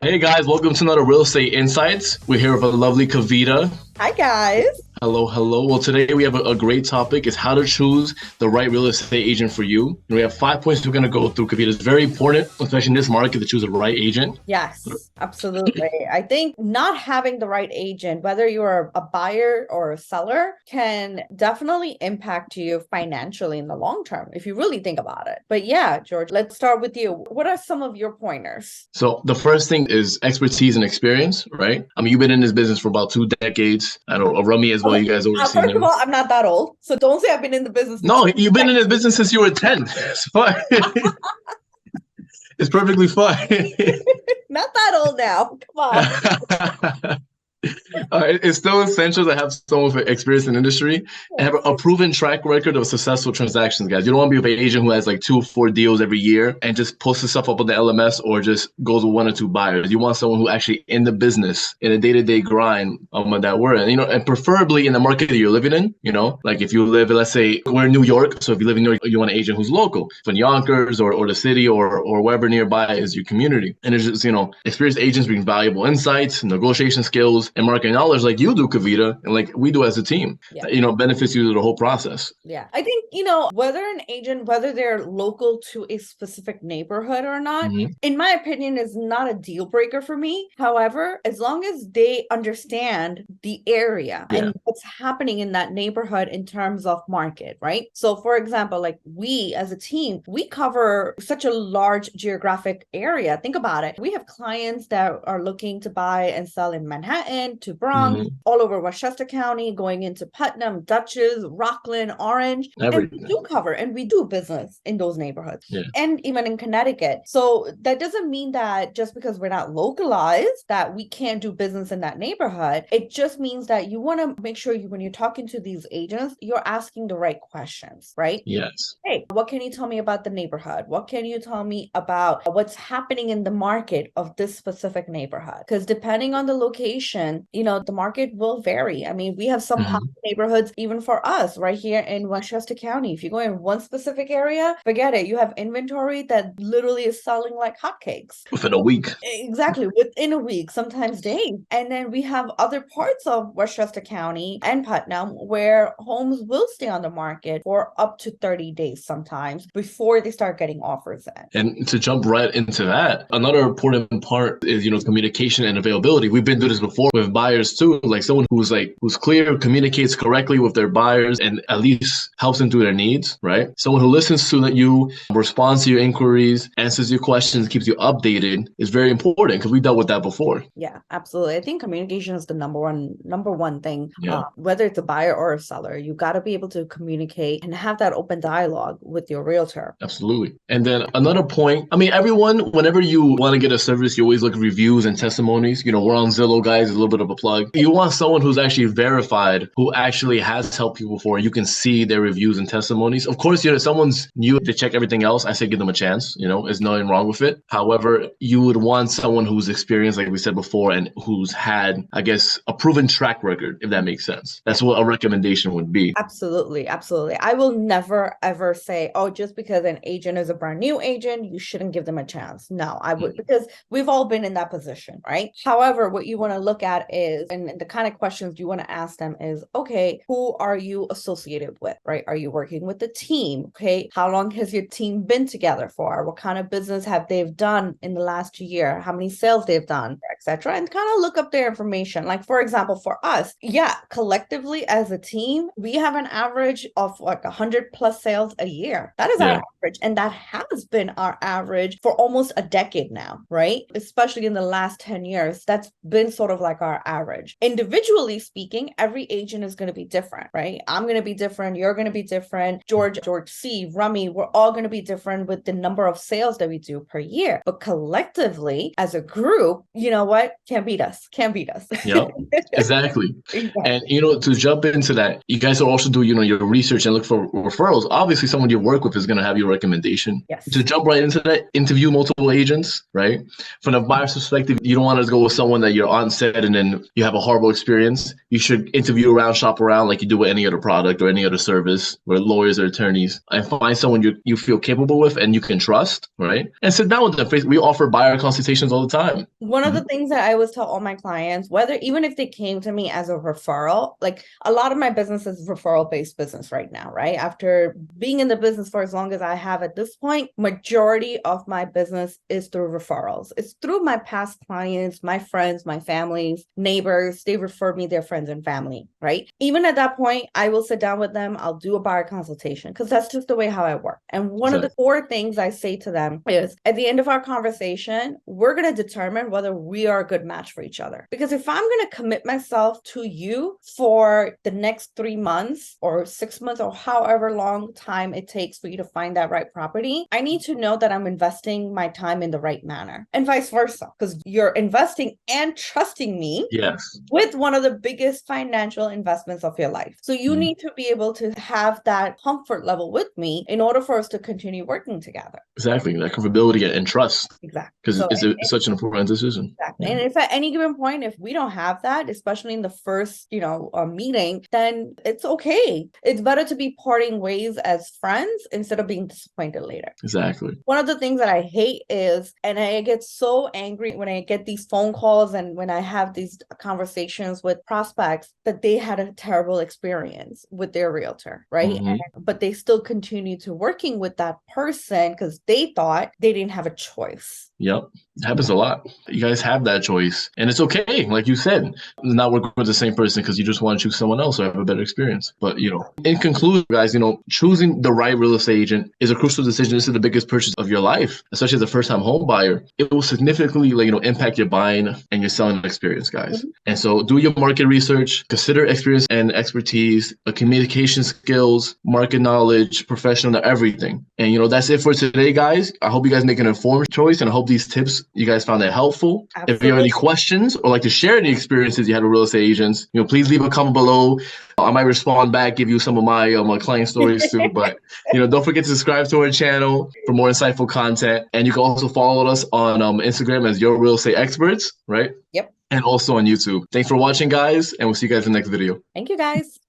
Hey guys, welcome to another Real Estate Insights. We're here with a lovely Kavita. Hi, guys. Hello. Well, today we have a great topic. Is how to choose the right real estate agent for you. And we have 5 points we're going to go through, Kavita. It's very important, especially in this market, to choose the right agent. Yes, absolutely. I think not having the right agent, whether you're a buyer or a seller, can definitely impact you financially in the long term, if you really think about it. But yeah, George, let's start with you. What are some of your pointers? So the first thing is expertise and experience, right? I mean, you've been in this business for about 2 decades. I don't know, Rummy as well. Okay. You guys already seen First of him. all, I'm not that old, so don't say I've been in the business for No, 20 you've been in years. this business since you were 10. It's fine. It's perfectly fine. Not that old now. Come on. It's still essential to have someone with experience in the industry and have a proven track record of successful transactions, guys. You don't want to be with an agent who has like 2 or 4 deals every year and just posts his stuff up on the LMS or just goes with 1 or 2 buyers. You want someone who actually in the business, in a day-to-day grind of that we're in, and preferably in the market that you're living in, like if you live, let's say we're in New York. So if you live in New York, you want an agent who's local, from Yonkers or the city or wherever nearby is your community. And it's just, experienced agents bring valuable insights, negotiation skills, and marketing knowledge like you do, Kavita, and like we do as a team. Yeah. Benefits you to the whole process. Yeah. I think, whether an agent, whether they're local to a specific neighborhood or not, in my opinion, is not a deal breaker for me. However, as long as they understand the area and what's happening in that neighborhood in terms of market, right? So for example, like we as a team, we cover such a large geographic area. Think about it. We have clients that are looking to buy and sell in Manhattan to Bronx, all over Westchester County, going into Putnam, Dutchess, Rockland, Orange. Everything. And we do business in those neighborhoods, and even in Connecticut. So that doesn't mean that just because we're not localized that we can't do business in that neighborhood. It just means that you want to make sure when you're talking to these agents, you're asking the right questions, right? Yes. Hey, what can you tell me about the neighborhood? What can you tell me about what's happening in the market of this specific neighborhood? Because depending on the location, the market will vary. I mean, we have some popular neighborhoods, even for us right here in Westchester County. If you go in one specific area, forget it. You have inventory that literally is selling like hotcakes. Within a week. Exactly. Within a week, sometimes days. And then we have other parts of Westchester County and Putnam where homes will stay on the market for up to 30 days sometimes before they start getting offers in. And to jump right into that, another important part is, communication and availability. We've been through this before with buyers too, like someone who's clear, communicates correctly with their buyers and at least helps them through their needs, right? Someone who listens to you, responds to your inquiries, answers your questions, keeps you updated is very important because we dealt with that before. Yeah, absolutely. I think communication is the number one thing. Whether it's a buyer or a seller, you got to be able to communicate and have that open dialogue with your realtor. Absolutely. And then another point, I mean, everyone, whenever you want to get a service, you always look at reviews and testimonies. We're on Zillow, guys, a little bit of a plug. You want someone who's actually verified, who actually has helped people before. You can see their reviews and testimonies. Of course, if someone's new to check everything else, I say give them a chance. There's nothing wrong with it. However, you would want someone who's experienced, like we said before, and who's had, I guess, a proven track record, if that makes sense. That's what a recommendation would be. Absolutely. I will never, ever say, oh, just because an agent is a brand new agent, you shouldn't give them a chance. No, I would, because we've all been in that position, right? However, what you want to look at is, and the kind of questions you want to ask them is, okay, who are you associated with, right? Are you working with the team? Okay. How long has your team been together for? What kind of business have they done in the last year? How many sales they've done, etc. And kind of look up their information. Like, for example, for us, collectively as a team, we have an average of like 100 plus sales a year. That is our average. And that has been our average for almost a decade now, right? Especially in the last 10 years, that's been sort of like our average. Individually speaking, every agent is going to be different, right? I'm going to be different. You're going to be different. George C, Rummy, we're all going to be different with the number of sales that we do per year. But collectively, as a group, what? Can't beat us. Can't beat us. Yep, exactly. Exactly. And, to jump into that, you guys will also do, your research and look for referrals. Obviously, someone you work with is going to have your recommendation. Yes. To jump right into that, interview multiple agents, right? From the buyer's perspective, you don't want to go with someone that you're on set and then you have a horrible experience. You should interview around, shop around like you do with any other product or any other service where lawyers or attorneys, and find someone you feel capable with and you can trust, right? And sit down with them. We offer buyer consultations all the time. One of the things that I always tell all my clients, even if they came to me as a referral, like a lot of my business is referral-based business right now, right? After being in the business for as long as I have at this point, majority of my business is through referrals. It's through my past clients, my friends, my families, neighbors. They refer me their friends and family, right? Even at that point, I will sit down with them. I'll do a buyer consultation because that's just the way how I work. And one of the core things I say to them is at the end of our conversation, we're going to determine whether we are a good match for each other. Because if I'm going to commit myself to you for the next 3 months or 6 months or however long time it takes for you to find that right property, I need to know that I'm investing my time in the right manner and vice versa, because you're investing and trusting me with one of the biggest financial investments of your life. So you need to be able to have that comfort level with me in order for us to continue working together. Exactly. That comfortability and trust. Exactly. Because it's such an important decision. Exactly. Yeah. And if at any given point, if we don't have that, especially in the first, meeting, then it's okay. It's better to be parting ways as friends instead of being disappointed later. Exactly. One of the things that I hate is, and I get so angry when I get these phone calls and when I have these conversations with prospects that they had a terrible experience with their realtor, right? But they still continue to working with that person because they thought they didn't have a choice. Yep. It happens a lot. You guys have that choice. And it's okay, like you said, not work with the same person because you just want to choose someone else or have a better experience. But, in conclusion, guys, choosing the right real estate agent is a crucial decision. This is the biggest purchase of your life, especially as a first-time home buyer. It will significantly, impact your buying and your selling experience, guys. And so do your market research, consider experience and expertise, communication skills, market knowledge, professional, everything. And, that's it for today, guys. I hope you guys make an informed choice, and I hope these tips you guys found that helpful. Absolutely. If you have any questions or like to share any experiences you had with real estate agents, please leave a comment below. I might respond back, give you some of my client stories too. But don't forget to subscribe to our channel for more insightful content. And you can also follow us on Instagram as Your Real Estate Experts, right? Yep. And also on YouTube. Thanks for watching, guys, and we'll see you guys in the next video. Thank you, guys.